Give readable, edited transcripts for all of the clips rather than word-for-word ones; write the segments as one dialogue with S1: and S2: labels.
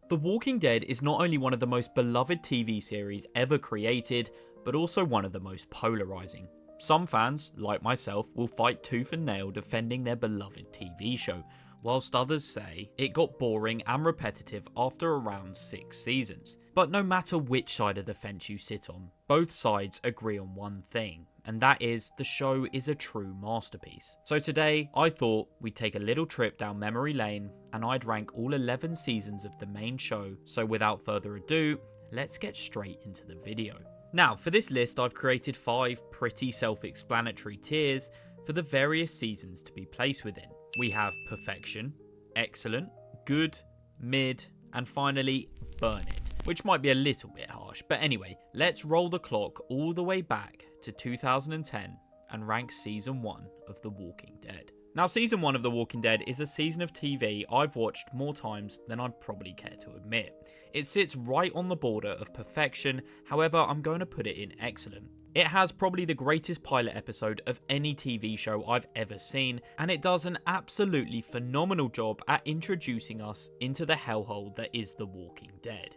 S1: The Walking Dead is not only one of the most beloved TV series ever created, but also one of the most polarizing. Some fans, like myself, will fight tooth and nail defending their beloved TV show, whilst others say it got boring and repetitive after around 6 seasons. But no matter which side of the fence you sit on, both sides agree on one thing, and that is the show is a true masterpiece. So today, I thought we'd take a little trip down memory lane and I'd rank all 11 seasons of the main show, so without further ado, let's get straight into the video. Now, for this list I've created 5 pretty self-explanatory tiers for the various seasons to be placed within. We have perfection, excellent, good, mid, and finally burn it, which might be a little bit harsh, but anyway, let's roll the clock all the way back to 2010 and rank season 1 of The Walking Dead. Now, season 1 of The Walking Dead is a season of TV I've watched more times than I'd probably care to admit. It sits right on the border of perfection, however I'm going to put it in excellent. It has probably the greatest pilot episode of any TV show I've ever seen, and it does an absolutely phenomenal job at introducing us into the hellhole that is The Walking Dead.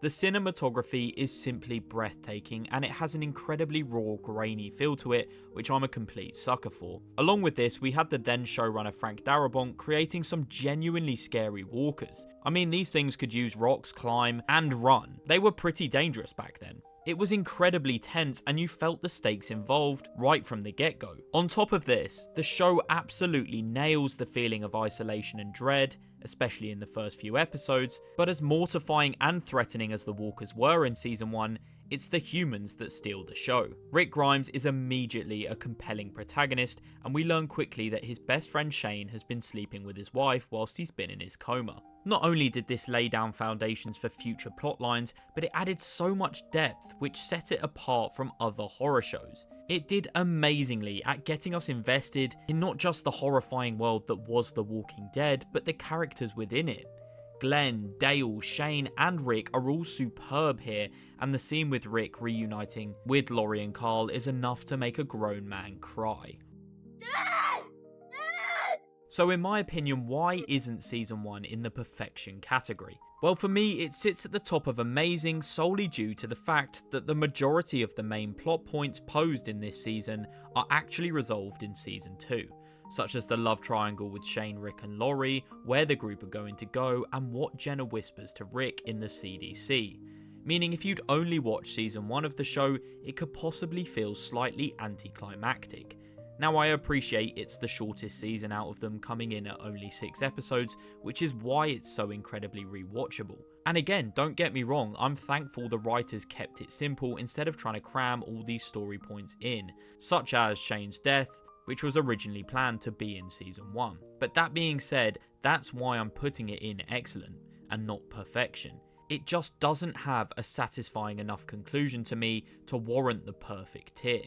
S1: The cinematography is simply breathtaking, and it has an incredibly raw, grainy feel to it, which I'm a complete sucker for. Along with this, we had the then showrunner Frank Darabont creating some genuinely scary walkers. I mean, these things could use rocks, climb, and run. They were pretty dangerous back then. It was incredibly tense, and you felt the stakes involved right from the get-go. On top of this, the show absolutely nails the feeling of isolation and dread, especially in the first few episodes, but as mortifying and threatening as the walkers were in season 1, it's the humans that steal the show. Rick Grimes is immediately a compelling protagonist, and we learn quickly that his best friend Shane has been sleeping with his wife whilst he's been in his coma. Not only did this lay down foundations for future plotlines, but it added so much depth which set it apart from other horror shows. It did amazingly at getting us invested in not just the horrifying world that was The Walking Dead, but the characters within it. Glenn, Dale, Shane and Rick are all superb here, and the scene with Rick reuniting with Laurie and Carl is enough to make a grown man cry. So in my opinion, why isn't season 1 in the perfection category? Well, for me, it sits at the top of amazing solely due to the fact that the majority of the main plot points posed in this season are actually resolved in season 2. Such as the love triangle with Shane, Rick and Laurie, where the group are going to go, and what Jenna whispers to Rick in the CDC. Meaning if you'd only watched season 1 of the show, it could possibly feel slightly anticlimactic. Now, I appreciate it's the shortest season out of them, coming in at only 6 episodes, which is why it's so incredibly rewatchable. And again, don't get me wrong, I'm thankful the writers kept it simple instead of trying to cram all these story points in, such as Shane's death, which was originally planned to be in season 1. But that being said, that's why I'm putting it in excellent, and not perfection. It just doesn't have a satisfying enough conclusion to me to warrant the perfect tier.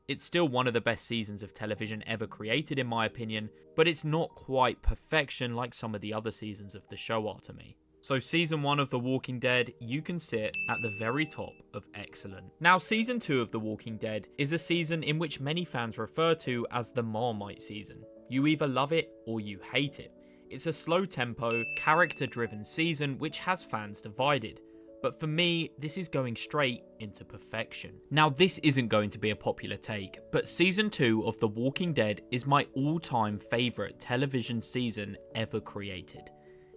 S1: It's still one of the best seasons of television ever created in my opinion, but it's not quite perfection like some of the other seasons of the show are to me. So season 1 of The Walking Dead, you can sit at the very top of excellent. Now, season 2 of The Walking Dead is a season in which many fans refer to as the Marmite season. You either love it or you hate it. It's a slow tempo, character driven season which has fans divided. But for me, this is going straight into perfection. Now, this isn't going to be a popular take, but season 2 of The Walking Dead is my all-time favourite television season ever created.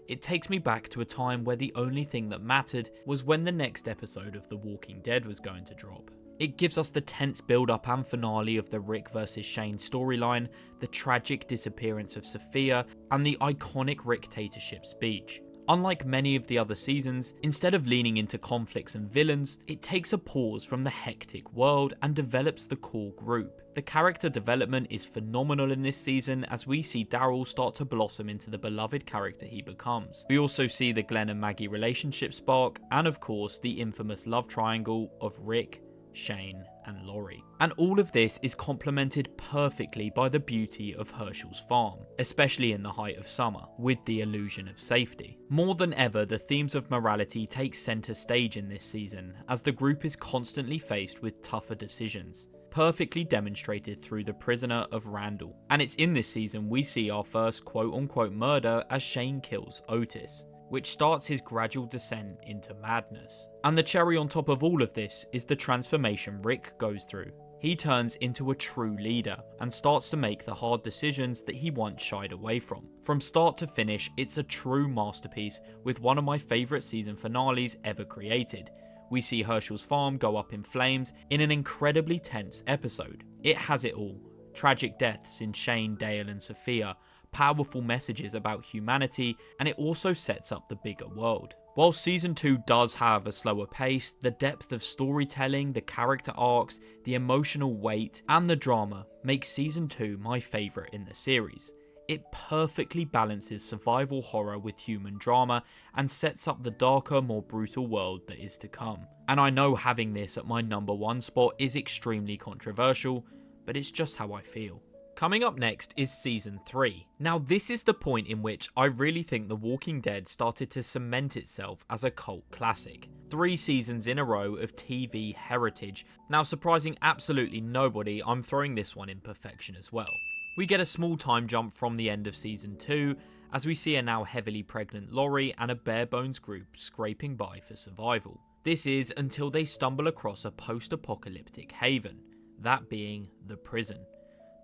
S1: It takes me back to a time where the only thing that mattered was when the next episode of The Walking Dead was going to drop. It gives us the tense build-up and finale of the Rick vs Shane storyline, the tragic disappearance of Sophia, and the iconic Rick-tatorship speech. Unlike many of the other seasons, instead of leaning into conflicts and villains, it takes a pause from the hectic world and develops the core group. The character development is phenomenal in this season as we see Daryl start to blossom into the beloved character he becomes. We also see the Glenn and Maggie relationship spark, and of course the infamous love triangle of Rick, Shane and Laurie. And all of this is complemented perfectly by the beauty of Herschel's farm, especially in the height of summer, with the illusion of safety. More than ever, the themes of morality take centre stage in this season, as the group is constantly faced with tougher decisions, perfectly demonstrated through the prisoner of Randall. And it's in this season we see our first quote-unquote murder as Shane kills Otis. which starts his gradual descent into madness. And the cherry on top of all of this is the transformation Rick goes through. He turns into a true leader and starts to make the hard decisions that he once shied away from. From start to finish, it's a true masterpiece with one of my favourite season finales ever created. We see Herschel's farm go up in flames in an incredibly tense episode. It has it all. Tragic deaths in Shane, Dale and Sophia, powerful messages about humanity, and it also sets up the bigger world. While Season 2 does have a slower pace, the depth of storytelling, the character arcs, the emotional weight, and the drama makes Season 2 my favourite in the series. It perfectly balances survival horror with human drama and sets up the darker, more brutal world that is to come. And I know having this at my number 1 spot is extremely controversial, but it's just how I feel. Coming up next is Season 3. Now this is the point in which I really think The Walking Dead started to cement itself as a cult classic. 3 seasons in a row of TV heritage. Now surprising absolutely nobody, I'm throwing this one in perfection as well. We get a small time jump from the end of Season 2, as we see a now heavily pregnant Laurie and a bare bones group scraping by for survival. This is until they stumble across a post-apocalyptic haven, that being the prison.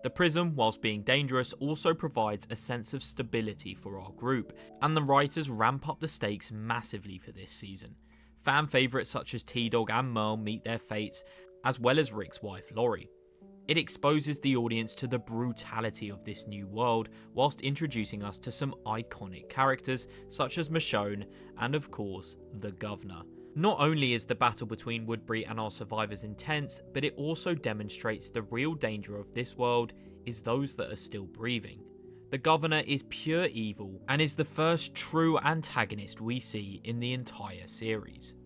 S1: The prison, whilst being dangerous, also provides a sense of stability for our group, and the writers ramp up the stakes massively for this season. Fan favourites such as T-Dog and Merle meet their fates, as well as Rick's wife Laurie. It exposes the audience to the brutality of this new world, whilst introducing us to some iconic characters such as Michonne and of course, the Governor. Not only is the battle between Woodbury and our survivors intense, but it also demonstrates the real danger of this world is those that are still breathing. The Governor is pure evil and is the first true antagonist we see in the entire series.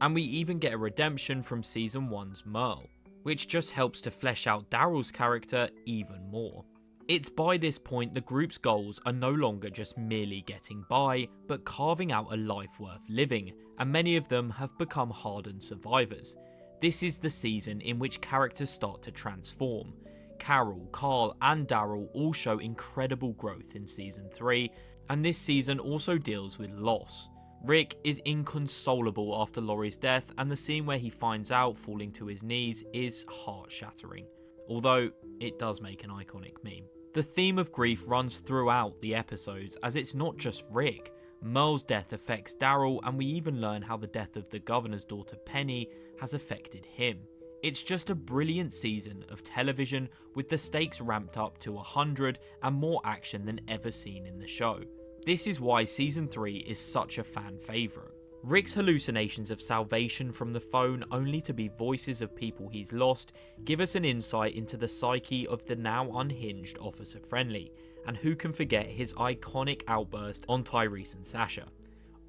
S1: And we even get a redemption from Season 1's Merle, which just helps to flesh out Daryl's character even more. It's by this point the group's goals are no longer just merely getting by, but carving out a life worth living, and many of them have become hardened survivors. This is the season in which characters start to transform. Carol, Carl and Daryl all show incredible growth in Season 3, and this season also deals with loss. Rick is inconsolable after Laurie's death, and the scene where he finds out falling to his knees is heart-shattering, although it does make an iconic meme. The theme of grief runs throughout the episodes, as it's not just Rick. Merle's death affects Daryl, and we even learn how the death of the Governor's daughter Penny has affected him. It's just a brilliant season of television with the stakes ramped up to 100 and more action than ever seen in the show. This is why Season 3 is such a fan favourite. Rick's hallucinations of salvation from the phone only to be voices of people he's lost give us an insight into the psyche of the now unhinged Officer Friendly, and who can forget his iconic outburst on Tyrese and Sasha.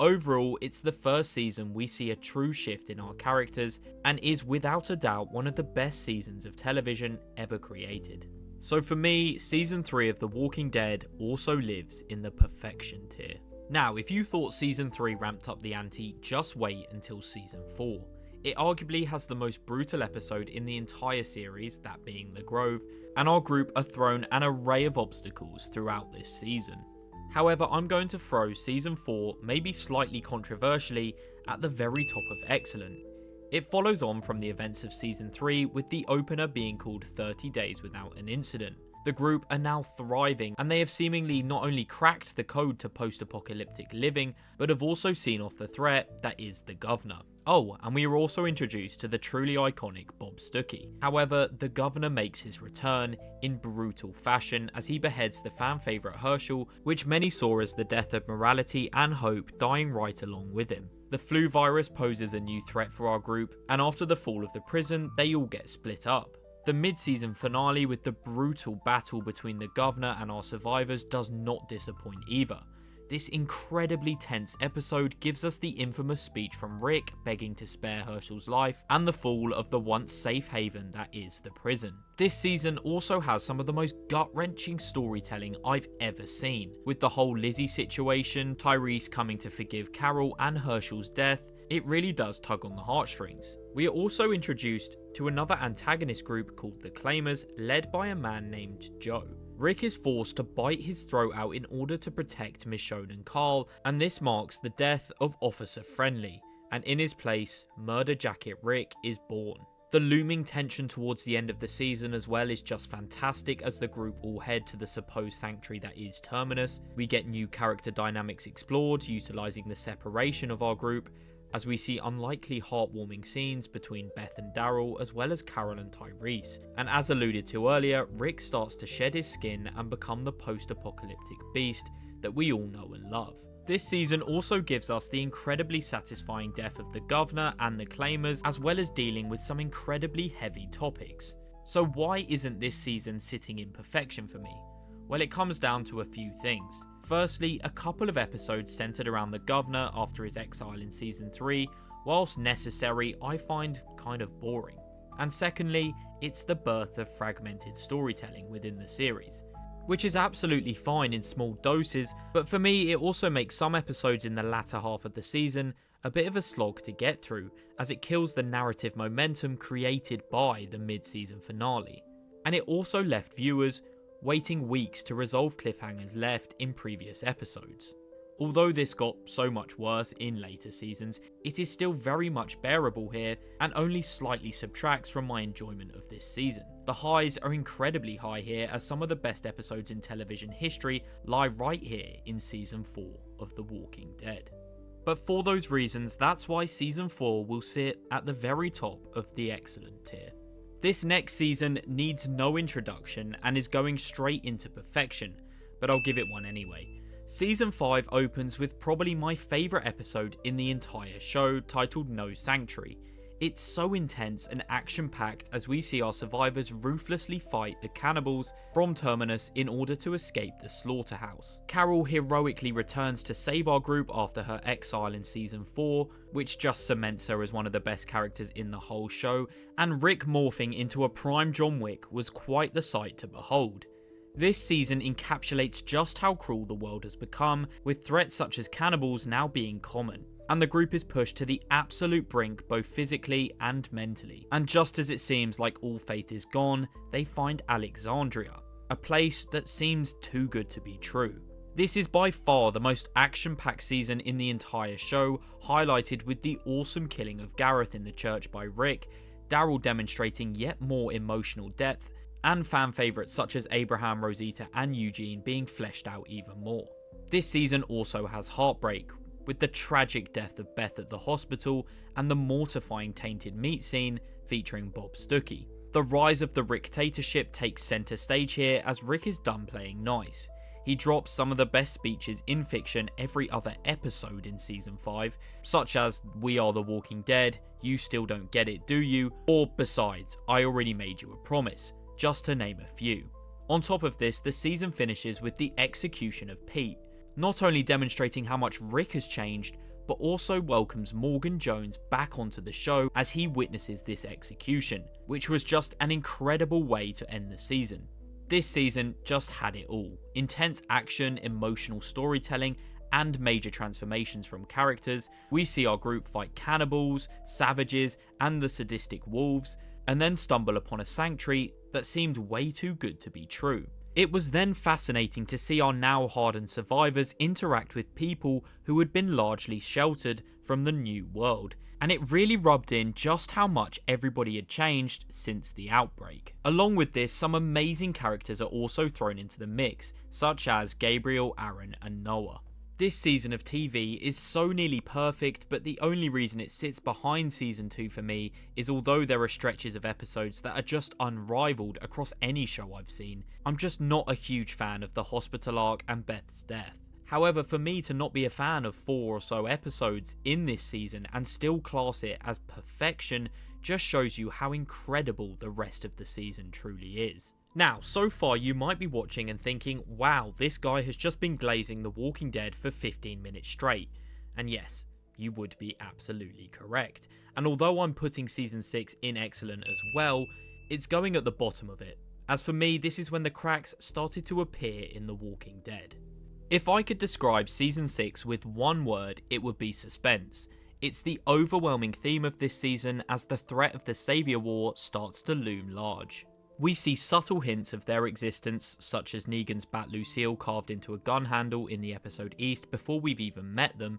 S1: Overall, it's the first season we see a true shift in our characters, and is without a doubt one of the best seasons of television ever created. So for me, Season 3 of The Walking Dead also lives in the perfection tier. Now, if you thought Season 3 ramped up the ante, just wait until Season 4. It arguably has the most brutal episode in the entire series, that being The Grove, and our group are thrown an array of obstacles throughout this season. However, I'm going to throw Season 4, maybe slightly controversially, at the very top of excellent. It follows on from the events of Season 3, with the opener being called 30 Days Without an Incident. The group are now thriving, and they have seemingly not only cracked the code to post-apocalyptic living, but have also seen off the threat that is the Governor. Oh, and we were also introduced to the truly iconic Bob Stuckey. However, the Governor makes his return in brutal fashion as he beheads the fan favourite Herschel, which many saw as the death of morality and hope, dying right along with him. The flu virus poses a new threat for our group, and after the fall of the prison, they all get split up. The mid-season finale with the brutal battle between the Governor and our survivors does not disappoint either. This incredibly tense episode gives us the infamous speech from Rick begging to spare Herschel's life, and the fall of the once safe haven that is the prison. This season also has some of the most gut-wrenching storytelling I've ever seen, with the whole Lizzie situation, Tyrese coming to forgive Carol, and Herschel's death. It really does tug on the heartstrings. We are also introduced to another antagonist group called the Claimers, led by a man named Joe. Rick is forced to bite his throat out in order to protect Michonne and Carl, and this marks the death of Officer Friendly, and in his place, Murder Jacket Rick is born. The looming tension towards the end of the season as well is just fantastic as the group all head to the supposed sanctuary that is Terminus. We get new character dynamics explored, utilising the separation of our group, as we see unlikely heartwarming scenes between Beth and Daryl as well as Carol and Tyrese. And as alluded to earlier, Rick starts to shed his skin and become the post-apocalyptic beast that we all know and love. This season also gives us the incredibly satisfying death of the Governor and the Claimers, as well as dealing with some incredibly heavy topics. So why isn't this season sitting in perfection for me? Well, it comes down to a few things. Firstly, a couple of episodes centered around the Governor after his exile in season 3, whilst necessary, I find kind of boring. And secondly, it's the birth of fragmented storytelling within the series, which is absolutely fine in small doses, but for me it also makes some episodes in the latter half of the season a bit of a slog to get through, as it kills the narrative momentum created by the mid-season finale. And it also left viewers waiting weeks to resolve cliffhangers left in previous episodes. Although this got so much worse in later seasons, it is still very much bearable here and only slightly subtracts from my enjoyment of this season. The highs are incredibly high here, as some of the best episodes in television history lie right here in season 4 of The Walking Dead. But for those reasons, that's why season 4 will sit at the very top of the excellent tier. This next season needs no introduction and is going straight into perfection, but I'll give it one anyway. Season 5 opens with probably my favourite episode in the entire show, titled No Sanctuary. It's so intense and action-packed as we see our survivors ruthlessly fight the cannibals from Terminus in order to escape the slaughterhouse. Carol heroically returns to save our group after her exile in season 4, which just cements her as one of the best characters in the whole show, and Rick morphing into a prime John Wick was quite the sight to behold. This season encapsulates just how cruel the world has become, with threats such as cannibals now being common, and the group is pushed to the absolute brink both physically and mentally. And just as it seems like all faith is gone, they find Alexandria, a place that seems too good to be true. This is by far the most action-packed season in the entire show, highlighted with the awesome killing of Gareth in the church by Rick, Daryl demonstrating yet more emotional depth, and fan favourites such as Abraham, Rosita and Eugene being fleshed out even more. This season also has heartbreak, with the tragic death of Beth at the hospital and the mortifying tainted meat scene featuring Bob Stuckey. The rise of the Ricktatorship takes centre stage here as Rick is done playing nice. He drops some of the best speeches in fiction every other episode in season 5, such as "We are the Walking Dead," "You still don't get it, do you?" or "Besides, I already made you a promise," just to name a few. On top of this, the season finishes with the execution of Pete, not only demonstrating how much Rick has changed, but also welcomes Morgan Jones back onto the show as he witnesses this execution, which was just an incredible way to end the season. This season just had it all: intense action, emotional storytelling, and major transformations from characters. We see our group fight cannibals, savages, and the sadistic wolves, and then stumble upon a sanctuary that seemed way too good to be true. It was then fascinating to see our now hardened survivors interact with people who had been largely sheltered from the new world, and it really rubbed in just how much everybody had changed since the outbreak. Along with this, some amazing characters are also thrown into the mix, such as Gabriel, Aaron, and Noah. This season of TV is so nearly perfect, but the only reason it sits behind season 2 for me is although there are stretches of episodes that are just unrivaled across any show I've seen, I'm just not a huge fan of the hospital arc and Beth's death. However, for me to not be a fan of 4 or so episodes in this season and still class it as perfection just shows you how incredible the rest of the season truly is. Now, so far you might be watching and thinking, wow, this guy has just been glazing The Walking Dead for 15 minutes straight. And yes, you would be absolutely correct. And although I'm putting season 6 in excellent as well, it's going at the bottom of it. As for me, this is when the cracks started to appear in The Walking Dead. If I could describe season 6 with one word, it would be suspense. It's the overwhelming theme of this season as the threat of the Saviour War starts to loom large. We see subtle hints of their existence, such as Negan's Bat Lucille carved into a gun handle in the episode East before we've even met them,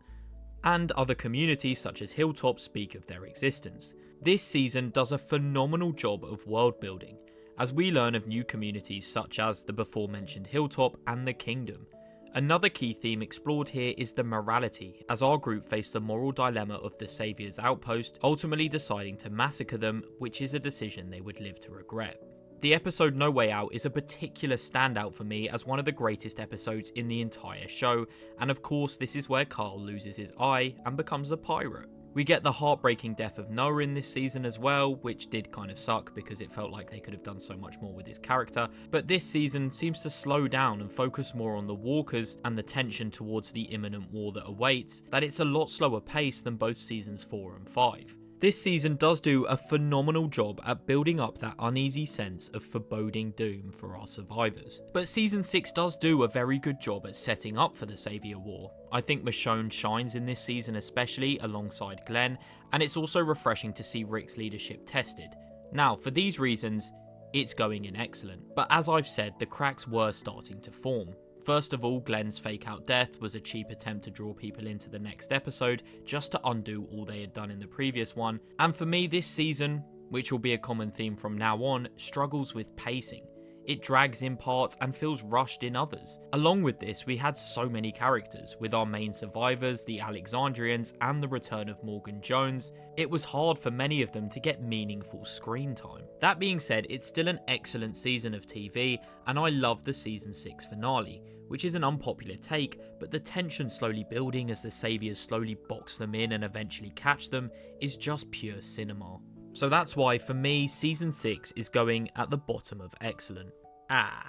S1: and other communities such as Hilltop speak of their existence. This season does a phenomenal job of world building, as we learn of new communities such as the before mentioned Hilltop and the Kingdom. Another key theme explored here is the morality, as our group face the moral dilemma of the Saviour's outpost, ultimately deciding to massacre them, which is a decision they would live to regret. The episode No Way Out is a particular standout for me as one of the greatest episodes in the entire show, and of course this is where Carl loses his eye and becomes a pirate. We get the heartbreaking death of Noah in this season as well, which did kind of suck because it felt like they could have done so much more with his character, but this season seems to slow down and focus more on the walkers and the tension towards the imminent war that awaits, that it's a lot slower pace than both seasons 4 and 5. This season does do a phenomenal job at building up that uneasy sense of foreboding doom for our survivors. But season 6 does do a very good job at setting up for the Saviour War. I think Michonne shines in this season especially alongside Glenn, and it's also refreshing to see Rick's leadership tested. Now, for these reasons, it's going in excellent. But as I've said, the cracks were starting to form. First of all, Glenn's fake out death was a cheap attempt to draw people into the next episode, just to undo all they had done in the previous one, and for me this season, which will be a common theme from now on, struggles with pacing. It drags in parts and feels rushed in others. Along with this, we had so many characters, with our main survivors, the Alexandrians, and the return of Morgan Jones. It was hard for many of them to get meaningful screen time. That being said, it's still an excellent season of TV, and I love the season 6 finale, which is an unpopular take, but the tension slowly building as the Saviours slowly box them in and eventually catch them is just pure cinema. So that's why, for me, Season 6 is going at the bottom of excellent.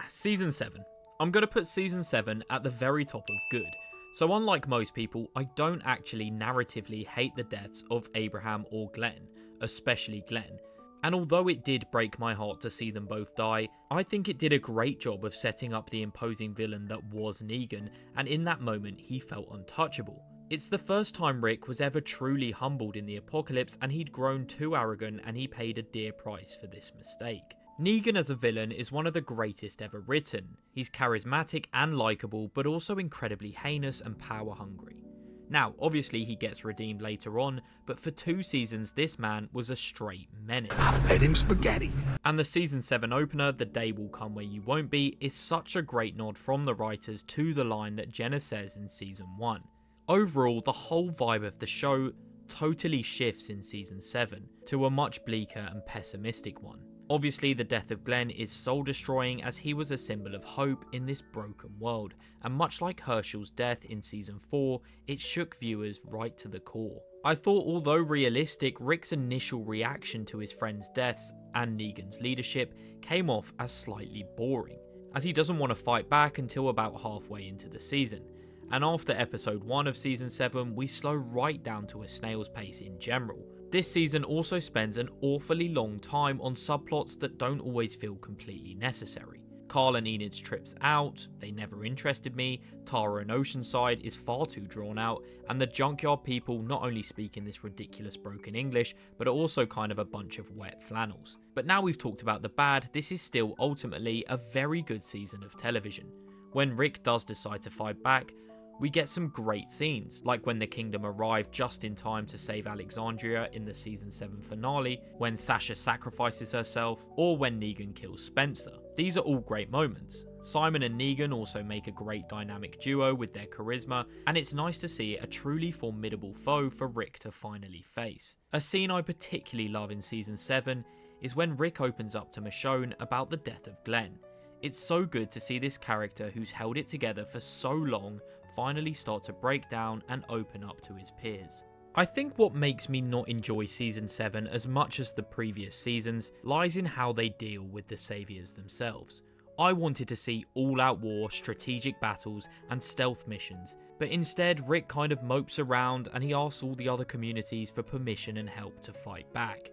S1: Season 7. I'm going to put Season 7 at the very top of good. So unlike most people, I don't actually narratively hate the deaths of Abraham or Glenn, especially Glenn. And although it did break my heart to see them both die, I think it did a great job of setting up the imposing villain that was Negan, and in that moment he felt untouchable. It's the first time Rick was ever truly humbled in the apocalypse, and he'd grown too arrogant and he paid a dear price for this mistake. Negan as a villain is one of the greatest ever written. He's charismatic and likeable, but also incredibly heinous and power hungry. Now, obviously he gets redeemed later on, but for 2 seasons this man was a straight menace.
S2: I fed him spaghetti.
S1: And the season 7 opener, The Day Will Come Where You Won't Be, is such a great nod from the writers to the line that Jenna says in season 1. Overall, the whole vibe of the show totally shifts in season 7 to a much bleaker and pessimistic one. Obviously, the death of Glenn is soul-destroying as he was a symbol of hope in this broken world, and much like Herschel's death in season 4, it shook viewers right to the core. I thought, although realistic, Rick's initial reaction to his friends' deaths and Negan's leadership came off as slightly boring, as he doesn't want to fight back until about halfway into the season. And after episode 1 of season 7, we slow right down to a snail's pace in general. This season also spends an awfully long time on subplots that don't always feel completely necessary. Carl and Enid's trips out, they never interested me, Tara and Oceanside is far too drawn out, and the junkyard people not only speak in this ridiculous broken English, but are also kind of a bunch of wet flannels. But now we've talked about the bad, this is still ultimately a very good season of television. When Rick does decide to fight back, we get some great scenes, like when the Kingdom arrive just in time to save Alexandria in the season 7 finale, when Sasha sacrifices herself, or when Negan kills Spencer. These are all great moments. Simon and Negan also make a great dynamic duo with their charisma, and it's nice to see a truly formidable foe for Rick to finally face. A scene I particularly love in season 7 is when Rick opens up to Michonne about the death of Glenn. It's so good to see this character who's held it together for so long finally start to break down and open up to his peers. I think what makes me not enjoy season 7 as much as the previous seasons lies in how they deal with the Saviours themselves. I wanted to see all-out war, strategic battles and stealth missions, but instead Rick kind of mopes around and he asks all the other communities for permission and help to fight back.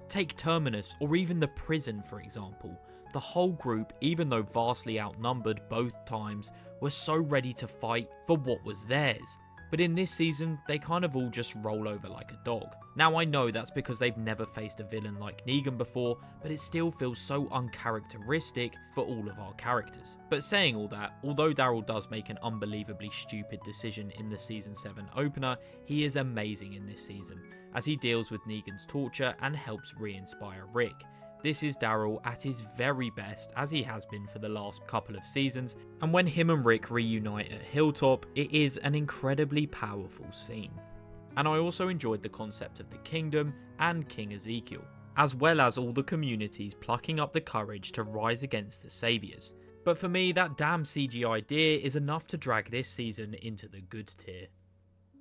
S1: Take Terminus or even the prison for example. The whole group, even though vastly outnumbered both times, were so ready to fight for what was theirs. But in this season, they kind of all just roll over like a dog. Now I know that's because they've never faced a villain like Negan before, but it still feels so uncharacteristic for all of our characters. But saying all that, although Daryl does make an unbelievably stupid decision in the season 7 opener, he is amazing in this season, as he deals with Negan's torture and helps re-inspire Rick. This is Daryl at his very best, as he has been for the last couple of seasons, and when him and Rick reunite at Hilltop, it is an incredibly powerful scene. And I also enjoyed the concept of the kingdom and King Ezekiel, as well as all the communities plucking up the courage to rise against the saviors. But for me, that damn CG idea is enough to drag this season into the good tier.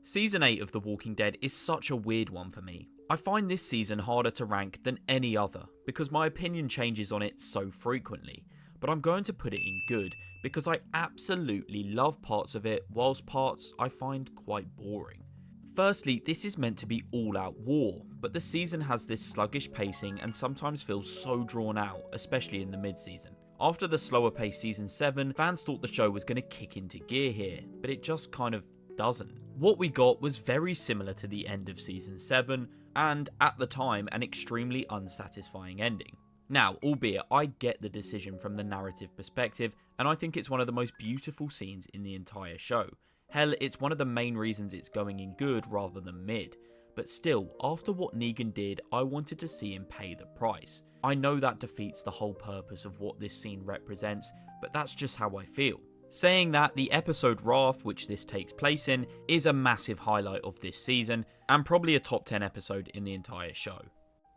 S1: Season 8 of The Walking Dead is such a weird one for me. I find this season harder to rank than any other, because my opinion changes on it so frequently, but I'm going to put it in good, because I absolutely love parts of it, whilst parts I find quite boring. Firstly, this is meant to be all-out war, but the season has this sluggish pacing and sometimes feels so drawn out, especially in the mid-season. After the slower paced season 7, fans thought the show was going to kick into gear here, but it just kind of doesn't. What we got was very similar to the end of season 7, and at the time an extremely unsatisfying ending. Now, albeit I get the decision from the narrative perspective, and I think it's one of the most beautiful scenes in the entire show. Hell, it's one of the main reasons it's going in good rather than mid. But still, after what Negan did, I wanted to see him pay the price. I know that defeats the whole purpose of what this scene represents, but that's just how I feel. Saying that, the episode Wrath, which this takes place in, is a massive highlight of this season, and probably a top 10 episode in the entire show.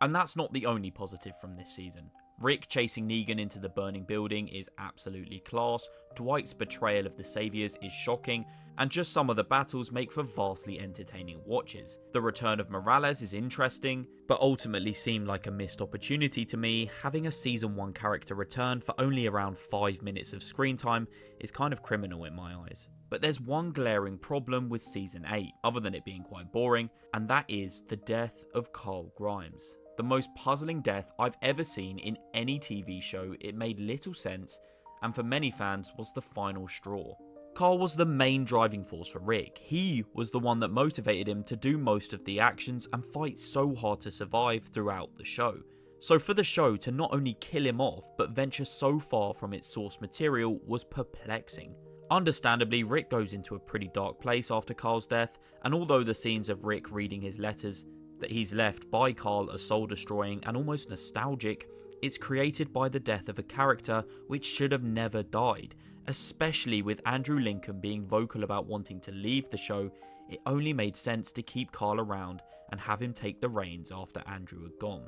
S1: And that's not the only positive from this season. Rick chasing Negan into the burning building is absolutely class, Dwight's betrayal of the Saviors is shocking, and just some of the battles make for vastly entertaining watches. The return of Morales is interesting, but ultimately seemed like a missed opportunity to me. Having a season 1 character return for only around 5 minutes of screen time is kind of criminal in my eyes. But there's one glaring problem with season 8, other than it being quite boring, and that is the death of Carl Grimes. The most puzzling death I've ever seen in any TV show. It made little sense, and for many fans was the final straw. Carl was the main driving force for Rick. He was the one that motivated him to do most of the actions and fight so hard to survive throughout the show. So for the show to not only kill him off, but venture so far from its source material was perplexing. Understandably, Rick goes into a pretty dark place after Carl's death, and although the scenes of Rick reading his letters that he's left by Carl are soul-destroying and almost nostalgic, it's created by the death of a character which should have never died. Especially with Andrew Lincoln being vocal about wanting to leave the show, it only made sense to keep Carl around and have him take the reins after Andrew had gone.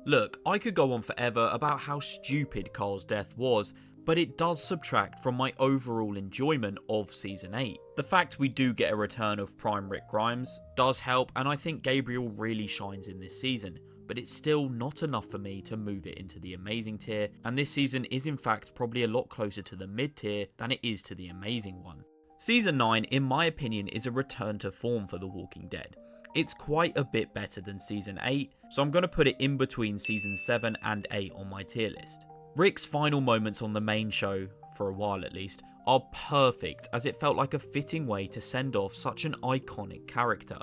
S1: Look, I could go on forever about how stupid Carl's death was, but it does subtract from my overall enjoyment of Season 8. The fact we do get a return of Prime Rick Grimes does help, and I think Gabriel really shines in this season, but it's still not enough for me to move it into the amazing tier, and this season is in fact probably a lot closer to the mid tier than it is to the amazing one. Season 9, in my opinion, is a return to form for The Walking Dead. It's quite a bit better than Season 8, so I'm going to put it in between Season 7 and 8 on my tier list. Rick's final moments on the main show, for a while at least, are perfect, as it felt like a fitting way to send off such an iconic character.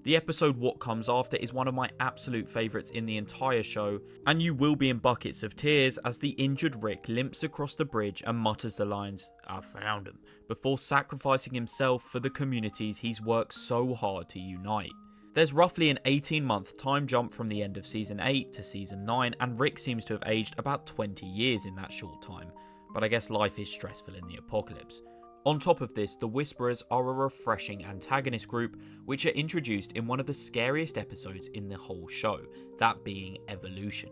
S1: The episode What Comes After is one of my absolute favourites in the entire show, and you will be in buckets of tears as the injured Rick limps across the bridge and mutters the lines, "I found him," before sacrificing himself for the communities he's worked so hard to unite. There's roughly an 18-month time jump from the end of Season 8 to Season 9, and Rick seems to have aged about 20 years in that short time, but I guess life is stressful in the apocalypse. On top of this, the Whisperers are a refreshing antagonist group which are introduced in one of the scariest episodes in the whole show, that being Evolution.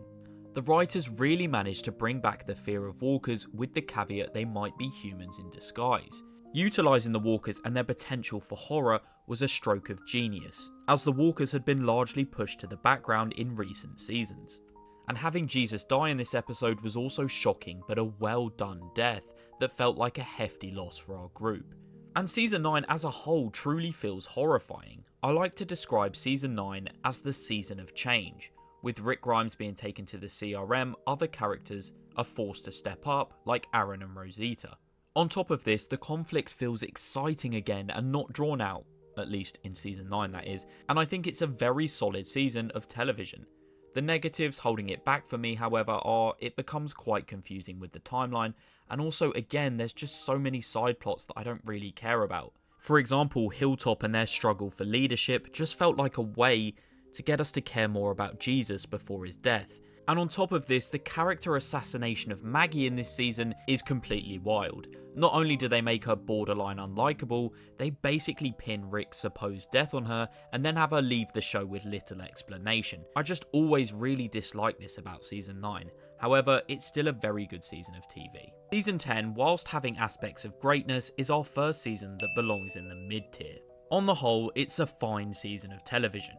S1: The writers really managed to bring back the fear of walkers with the caveat they might be humans in disguise. Utilising the walkers and their potential for horror was a stroke of genius, as the walkers had been largely pushed to the background in recent seasons. And having Jesus die in this episode was also shocking, but a well done death that felt like a hefty loss for our group. And Season 9 as a whole truly feels horrifying. I like to describe Season 9 as the season of change. With Rick Grimes being taken to the CRM, other characters are forced to step up, like Aaron and Rosita. On top of this, the conflict feels exciting again and not drawn out. at least in season 9 that is, and I think it's a very solid season of television. The negatives holding it back for me, however, are it becomes quite confusing with the timeline, and also again there's just so many side plots that I don't really care about. For example, Hilltop and their struggle for leadership just felt like a way to get us to care more about Jesus before his death. And on top of this, the character assassination of Maggie in this season is completely wild. Not only do they make her borderline unlikable, they basically pin Rick's supposed death on her and then have her leave the show with little explanation. I just always really dislike this about season 9. However, it's still a very good season of TV. Season 10, whilst having aspects of greatness, is our first season that belongs in the mid-tier. On the whole, it's a fine season of television.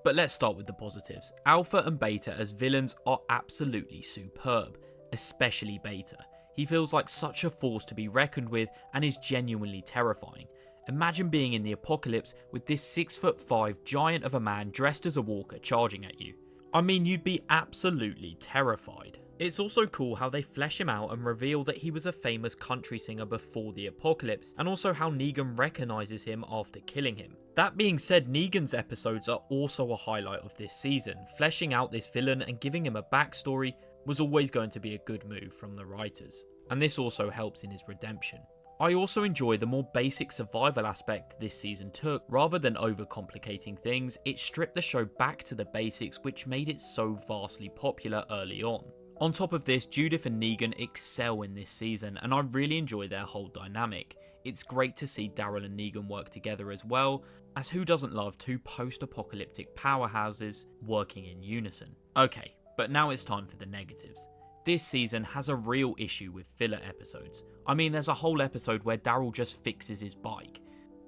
S1: But let's start with the positives. Alpha and Beta as villains are absolutely superb, especially Beta. He feels like such a force to be reckoned with and is genuinely terrifying. Imagine being in the apocalypse with this 6'5" giant of a man dressed as a walker charging at you. I mean, you'd be absolutely terrified. It's also cool how they flesh him out and reveal that he was a famous country singer before the apocalypse, and also how Negan recognises him after killing him. That being said, Negan's episodes are also a highlight of this season. Fleshing out this villain and giving him a backstory was always going to be a good move from the writers, and this also helps in his redemption. I also enjoy the more basic survival aspect this season took. Rather than overcomplicating things, it stripped the show back to the basics, which made it so vastly popular early on. On top of this, Judith and Negan excel in this season, and I really enjoy their whole dynamic. It's great to see Daryl and Negan work together as well, as who doesn't love two post-apocalyptic powerhouses working in unison? Okay, but now it's time for the negatives. This season has a real issue with filler episodes. I mean, there's a whole episode where Daryl just fixes his bike.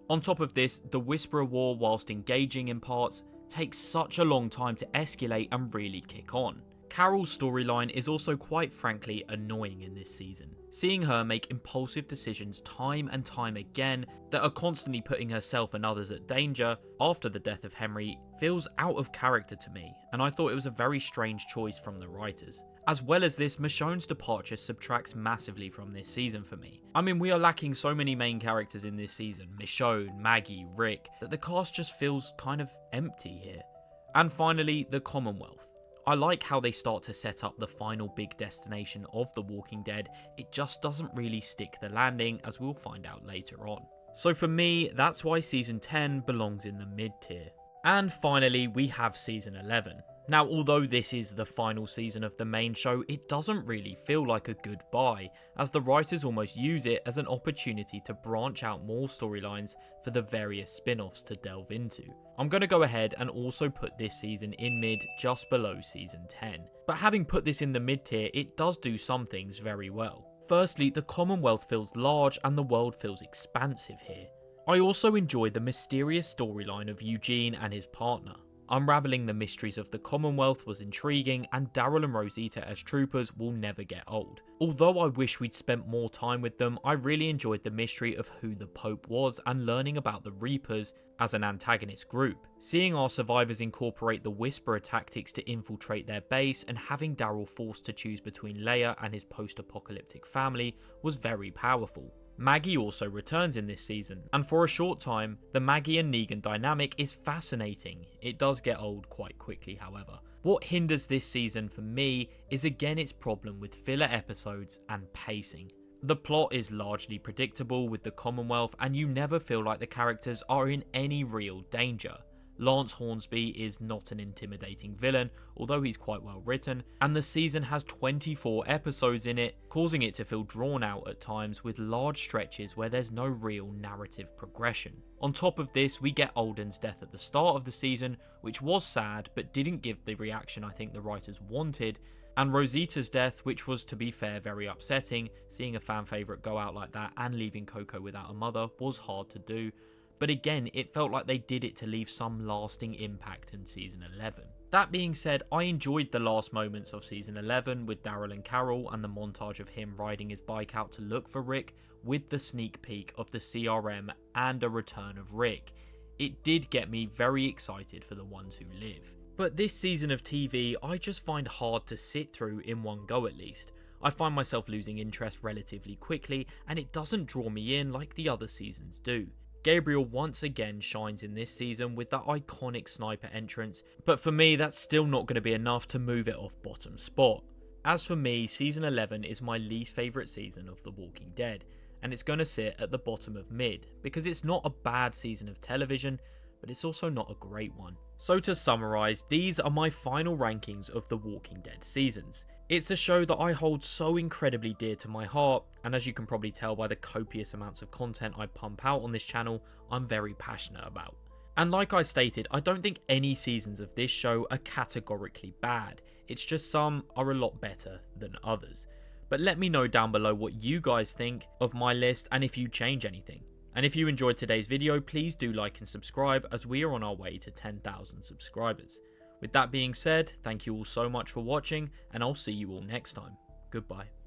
S1: On top of this, the Whisperer War, whilst engaging in parts, takes such a long time to escalate and really kick on. Carol's storyline is also quite frankly annoying in this season. Seeing her make impulsive decisions time and time again that are constantly putting herself and others at danger after the death of Henry feels out of character to me, and I thought it was a very strange choice from the writers. As well as this, Michonne's departure subtracts massively from this season for me. I mean, we are lacking so many main characters in this season, Michonne, Maggie, Rick, that the cast just feels kind of empty here. And finally, the Commonwealth. I like how they start to set up the final big destination of The Walking Dead. It just doesn't really stick the landing, as we'll find out later on. So for me, that's why season 10 belongs in the mid-tier. And finally, we have season 11. Now, although this is the final season of the main show, it doesn't really feel like a goodbye, as the writers almost use it as an opportunity to branch out more storylines for the various spin-offs to delve into. I'm going to go ahead and also put this season in mid, just below season 10. But having put this in the mid tier, it does do some things very well. Firstly, the Commonwealth feels large and the world feels expansive here. I also enjoy the mysterious storyline of Eugene and his partner. Unravelling the mysteries of the Commonwealth was intriguing, and Daryl and Rosita as troopers will never get old. Although I wish we'd spent more time with them, I really enjoyed the mystery of who the Pope was and learning about the Reapers as an antagonist group. Seeing our survivors incorporate the Whisperer tactics to infiltrate their base and having Daryl forced to choose between Leia and his post-apocalyptic family was very powerful. Maggie also returns in this season, and for a short time, the Maggie and Negan dynamic is fascinating. It does get old quite quickly, however. What hinders this season for me is again its problem with filler episodes and pacing. The plot is largely predictable with the Commonwealth, and you never feel like the characters are in any real danger. Lance Hornsby is not an intimidating villain, although he's quite well written, and the season has 24 episodes in it, causing it to feel drawn out at times with large stretches where there's no real narrative progression. On top of this, we get Alden's death at the start of the season, which was sad but didn't give the reaction I think the writers wanted, and Rosita's death, which was, to be fair, very upsetting. Seeing a fan favourite go out like that and leaving Coco without a mother was hard to do. But again, it felt like they did it to leave some lasting impact in season 11. That being said, I enjoyed the last moments of season 11 with Daryl and Carol and the montage of him riding his bike out to look for Rick, with the sneak peek of the CRM and a return of Rick. It did get me very excited for the ones who live. But this season of TV I just find hard to sit through in one go at least. I find myself losing interest relatively quickly, and it doesn't draw me in like the other seasons do. Gabriel once again shines in this season with that iconic sniper entrance, but for me that's still not going to be enough to move it off bottom spot. As for me, season 11 is my least favourite season of The Walking Dead, and it's going to sit at the bottom of mid, because it's not a bad season of television, but it's also not a great one. So to summarise, these are my final rankings of The Walking Dead seasons. It's a show that I hold so incredibly dear to my heart, and as you can probably tell by the copious amounts of content I pump out on this channel, I'm very passionate about. And like I stated, I don't think any seasons of this show are categorically bad, it's just some are a lot better than others. But let me know down below what you guys think of my list and if you change anything. And if you enjoyed today's video, please do like and subscribe as we are on our way to 10,000 subscribers. With that being said, thank you all so much for watching, and I'll see you all next time. Goodbye.